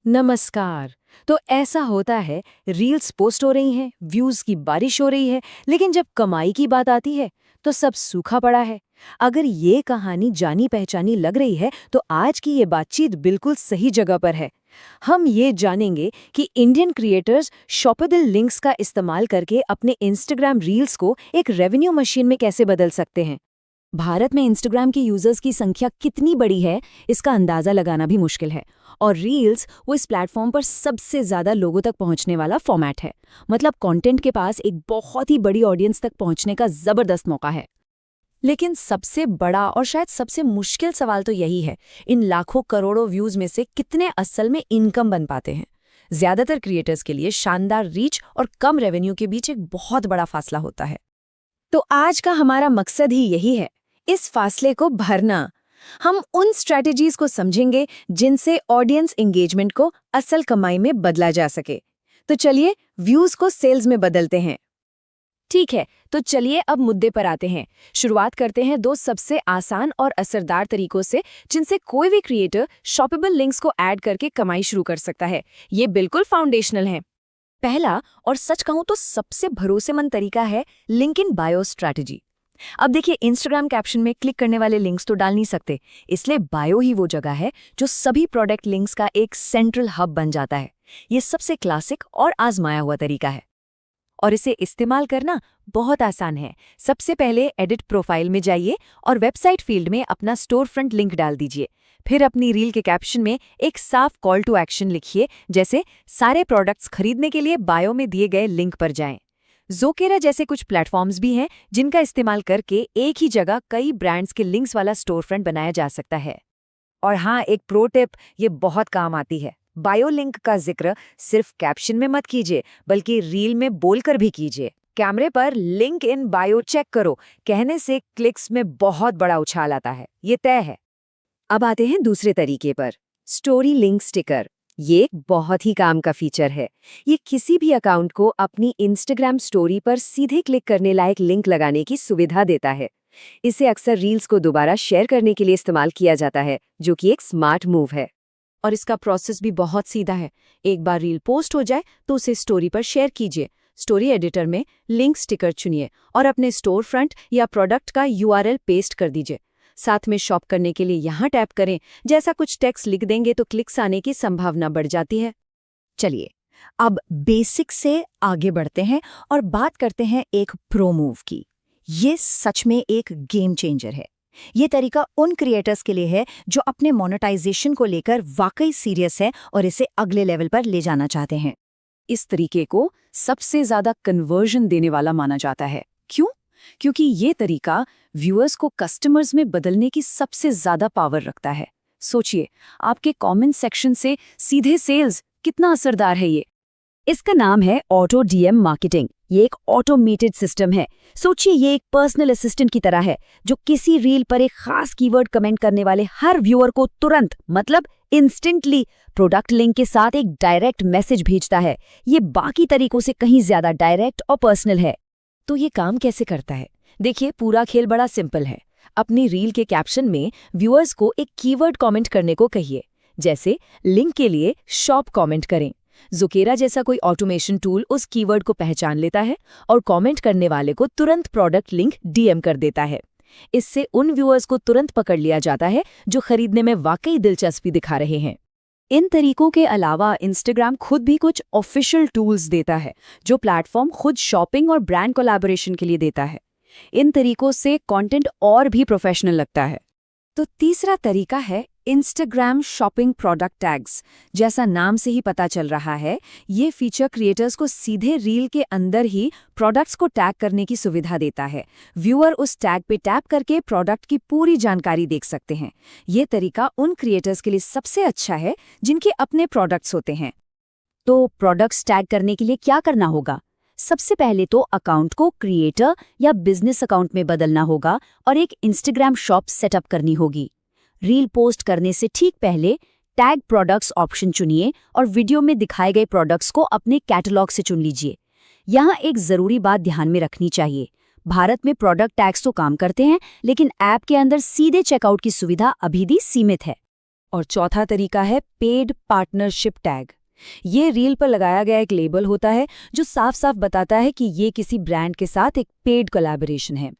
नमस्कार। तो ऐसा होता है, रील्स पोस्ट हो रही हैं, व्यूज की बारिश हो रही है, लेकिन जब कमाई की बात आती है तो सब सूखा पड़ा है। अगर ये कहानी जानी पहचानी लग रही है तो आज की ये बातचीत बिल्कुल सही जगह पर है। हम ये जानेंगे कि इंडियन क्रिएटर्स शॉपेबल लिंक्स का इस्तेमाल करके अपने इंस्टाग्राम रील्स को एक रेवेन्यू मशीन में कैसे बदल सकते हैं। भारत में इंस्टाग्राम के यूजर्स की संख्या कितनी बड़ी है, इसका अंदाजा लगाना भी मुश्किल है। और रील्स वो इस प्लेटफॉर्म पर सबसे ज्यादा लोगों तक पहुंचने वाला फॉर्मेट है। मतलब कंटेंट के पास एक बहुत ही बड़ी ऑडियंस तक पहुंचने का जबरदस्त मौका है। लेकिन सबसे बड़ा और शायद सबसे मुश्किल सवाल तो यही है, इन लाखों करोड़ों व्यूज में से कितने असल में इनकम बन पाते हैं। ज्यादातर क्रिएटर्स के लिए शानदार रीच और कम रेवेन्यू के बीच एक बहुत बड़ा फासला होता है। तो आज का हमारा मकसद ही यही है, इस फासले को भरना। हम उन स्ट्रैटेजीज को समझेंगे जिनसे ऑडियंस एंगेजमेंट को असल कमाई में बदला जा सके। तो चलिए व्यूज को सेल्स में बदलते हैं। ठीक है, तो चलिए अब मुद्दे पर आते हैं। शुरुआत करते हैं दो सबसे आसान और असरदार तरीकों से, जिनसे कोई भी क्रिएटर शॉपेबल लिंक्स को ऐड करके कमाई शुरू कर सकता है। ये बिल्कुल फाउंडेशनल है। पहला और सच कहूं तो सबसे भरोसेमंद तरीका है लिंक इन बायो स्ट्रैटेजी। अब देखिए, इंस्टाग्राम कैप्शन में क्लिक करने वाले लिंक्स तो डाल नहीं सकते, इसलिए बायो ही वो जगह है जो सभी प्रोडक्ट लिंक्स का एक सेंट्रल हब बन जाता है। ये सबसे क्लासिक और आजमाया हुआ तरीका है और इसे इस्तेमाल करना बहुत आसान है। सबसे पहले एडिट प्रोफाइल में जाइए और वेबसाइट फील्ड में अपना स्टोर फ्रंट लिंक डाल दीजिए। फिर अपनी रील के कैप्शन में एक साफ कॉल टू एक्शन लिखिए, जैसे सारे प्रोडक्ट्स खरीदने के लिए बायो में दिए गए लिंक पर जाएं। ज़ोकेरा जैसे कुछ प्लेटफॉर्म्स भी हैं जिनका इस्तेमाल करके एक ही जगह कई ब्रांड्स के लिंक्स वाला स्टोर फ्रंट बनाया जा सकता है। और हाँ, एक प्रो टिप ये बहुत काम आती है। बायो लिंक का जिक्र सिर्फ कैप्शन में मत कीजिए, बल्कि रील में बोलकर भी कीजिए। कैमरे पर लिंक इन बायो चेक करो कहने से क्लिक्स में बहुत बड़ा उछाल आता है, ये तय है। अब आते हैं दूसरे तरीके पर, स्टोरी लिंक स्टिकर। ये एक बहुत ही काम का फीचर है। ये किसी भी अकाउंट को अपनी इंस्टाग्राम स्टोरी पर सीधे क्लिक करने लायक लिंक लगाने की सुविधा देता है। इसे अक्सर रील्स को दोबारा शेयर करने के लिए इस्तेमाल किया जाता है, जो कि एक स्मार्ट मूव है। और इसका प्रोसेस भी बहुत सीधा है। एक बार रील पोस्ट हो जाए तो उसे स्टोरी पर शेयर कीजिए। स्टोरी एडिटर में लिंक स्टिकर चुनिए और अपने स्टोर फ्रंट या प्रोडक्ट का यूआरएल पेस्ट कर दीजिए। साथ में शॉप करने के लिए यहाँ टैप करें। जैसा कुछ टेक्स्ट लिख देंगे तो क्लिक्स आने की संभावना बढ़ जाती है। चलिए अब बेसिक से आगे बढ़ते हैं और बात करते हैं एक प्रो मूव की। ये सच में एक गेम चेंजर है। ये तरीका उन क्रिएटर्स के लिए है जो अपने मोनेटाइजेशन को लेकर वाकई सीरियस है और इसे अगले लेवल पर ले जाना चाहते हैं। इस तरीके को सबसे ज्यादा कन्वर्जन देने वाला माना जाता है। क्यों? क्योंकि ये तरीका व्यूअर्स को कस्टमर्स में बदलने की सबसे ज्यादा पावर रखता है। सोचिए, आपके कमेंट सेक्शन से सीधे सेल्स, कितना असरदार है ये। इसका नाम है ऑटो डीएम मार्केटिंग। ये एक ऑटोमेटेड सिस्टम है। सोचिए, ये एक पर्सनल असिस्टेंट की तरह है जो किसी रील पर एक खास कीवर्ड कमेंट करने वाले हर व्यूअर को तुरंत, मतलब इंस्टेंटली, प्रोडक्ट लिंक के साथ एक डायरेक्ट मैसेज भेजता है। ये बाकी तरीकों से कहीं ज्यादा डायरेक्ट और पर्सनल है। तो ये काम कैसे करता है? देखिए, पूरा खेल बड़ा सिंपल है। अपनी रील के कैप्शन में व्यूअर्स को एक कीवर्ड कमेंट करने को कहिए, जैसे लिंक के लिए शॉप कमेंट करें। ज़ोकेरा जैसा कोई ऑटोमेशन टूल उस कीवर्ड को पहचान लेता है और कमेंट करने वाले को तुरंत प्रोडक्ट लिंक डीएम कर देता है। इससे उन व्यूअर्स को तुरंत पकड़ लिया जाता है जो खरीदने में वाकई दिलचस्पी दिखा रहे हैं। इन तरीकों के अलावा इंस्टाग्राम खुद भी कुछ ऑफिशियल टूल्स देता है जो प्लेटफॉर्म खुद शॉपिंग और ब्रांड कोलैबोरेशन के लिए देता है। इन तरीकों से कंटेंट और भी प्रोफेशनल लगता है। तो तीसरा तरीका है इंस्टाग्राम शॉपिंग प्रोडक्ट टैग्स। जैसा नाम से ही पता चल रहा है, ये फीचर क्रिएटर्स को सीधे रील के अंदर ही प्रोडक्ट्स को टैग करने की सुविधा देता है। व्यूअर उस टैग पे टैप करके प्रोडक्ट की पूरी जानकारी देख सकते हैं। ये तरीका उन क्रिएटर्स के लिए सबसे अच्छा है जिनके अपने प्रोडक्ट्स होते हैं। तो प्रोडक्ट्स टैग करने के लिए क्या करना होगा? सबसे पहले तो अकाउंट को क्रिएटर या बिजनेस अकाउंट में बदलना होगा और एक इंस्टाग्राम शॉप सेटअप करनी होगी। रील पोस्ट करने से ठीक पहले टैग प्रोडक्ट्स ऑप्शन चुनिए और वीडियो में दिखाए गए प्रोडक्ट्स को अपने कैटलॉग से चुन लीजिए। यहाँ एक जरूरी बात ध्यान में रखनी चाहिए। भारत में प्रोडक्ट टैग्स तो काम करते हैं, लेकिन ऐप के अंदर सीधे चेकआउट की सुविधा अभी भी सीमित है। और चौथा तरीका है पेड पार्टनरशिप टैग। ये रील पर लगाया गया एक लेबल होता है जो साफ साफ बताता है कि ये किसी ब्रांड के साथ एक पेड कोलैबोरेशन है।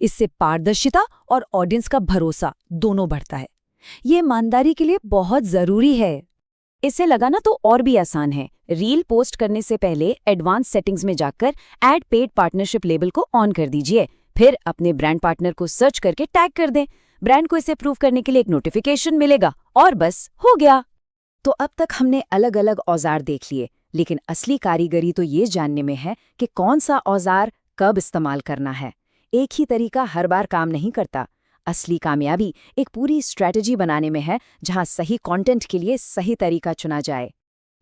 इससे पारदर्शिता और ऑडियंस का भरोसा दोनों बढ़ता है। ये ईमानदारी के लिए बहुत जरूरी है। इसे लगाना तो और भी आसान है। रील पोस्ट करने से पहले एडवांस सेटिंग्स में जाकर ऐड पेड पार्टनरशिप लेबल को ऑन कर दीजिए। फिर अपने ब्रांड पार्टनर को सर्च करके टैग कर दें। ब्रांड को इसे अप्रूव करने के लिए एक नोटिफिकेशन मिलेगा और बस हो गया। तो अब तक हमने अलग अलग औजार देख लिए, लेकिन असली कारीगरी तो ये जानने में है कि कौन सा औजार कब इस्तेमाल करना है। एक ही तरीका हर बार काम नहीं करता। असली कामयाबी एक पूरी स्ट्रैटेजी बनाने में है, जहां सही कंटेंट के लिए सही तरीका चुना जाए।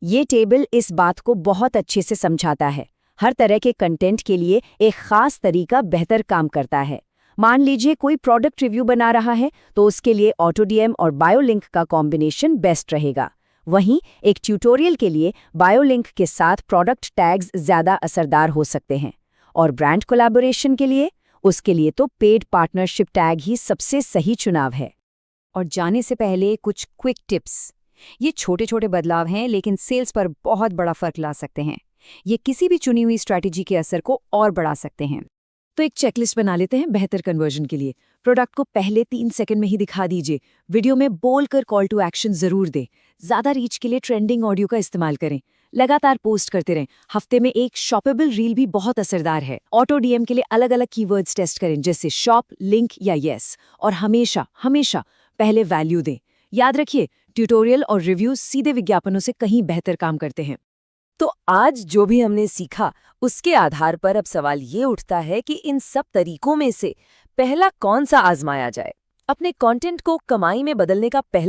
ये टेबल इस बात को बहुत अच्छे से समझाता है। हर तरह के कंटेंट के लिए एक खास तरीका बेहतर काम करता है। मान लीजिए कोई प्रोडक्ट रिव्यू बना रहा है, तो उसके लिए ऑटोडीएम और बायोलिंक का कॉम्बिनेशन बेस्ट रहेगा। वहीं एक ट्यूटोरियल के लिए बायोलिंक के साथ प्रोडक्ट टैग्स ज़्यादा असरदार हो सकते हैं। और ब्रांड कोलैबोरेशन के लिए, उसके लिए तो पेड पार्टनरशिप टैग ही सबसे सही चुनाव है। और जाने से पहले कुछ क्विक टिप्स। ये छोटे छोटे बदलाव हैं, लेकिन सेल्स पर बहुत बड़ा फर्क ला सकते हैं। ये किसी भी चुनी हुई स्ट्रैटेजी के असर को और बढ़ा सकते हैं। तो एक चेकलिस्ट बना लेते हैं बेहतर कन्वर्जन के लिए। प्रोडक्ट को पहले 3 सेकंड में ही दिखा दीजिए। वीडियो में बोलकर कॉल टू एक्शन जरूर दें। ज़्यादा रीच के लिए ट्रेंडिंग ऑडियो का इस्तेमाल करें। लगातार पोस्ट करते रहें। हफ्ते में एक शॉपेबल रील भी बहुत असरदार है। ऑटो डीएम के लिए अलग अलग कीवर्ड्स टेस्ट करें, जैसे शॉप, लिंक या येस। और हमेशा हमेशा पहले वैल्यू दें। याद रखिए, ट्यूटोरियल और रिव्यूज सीधे विज्ञापनों से कहीं बेहतर काम करते हैं। तो आज जो भी हमने सीखा, उसके आधार पर अब सवाल ये उठता है कि इन सब तरीकों में से पहला कौन सा आजमाया जाए। अपने कंटेंट को कमाई में बदलने का पहला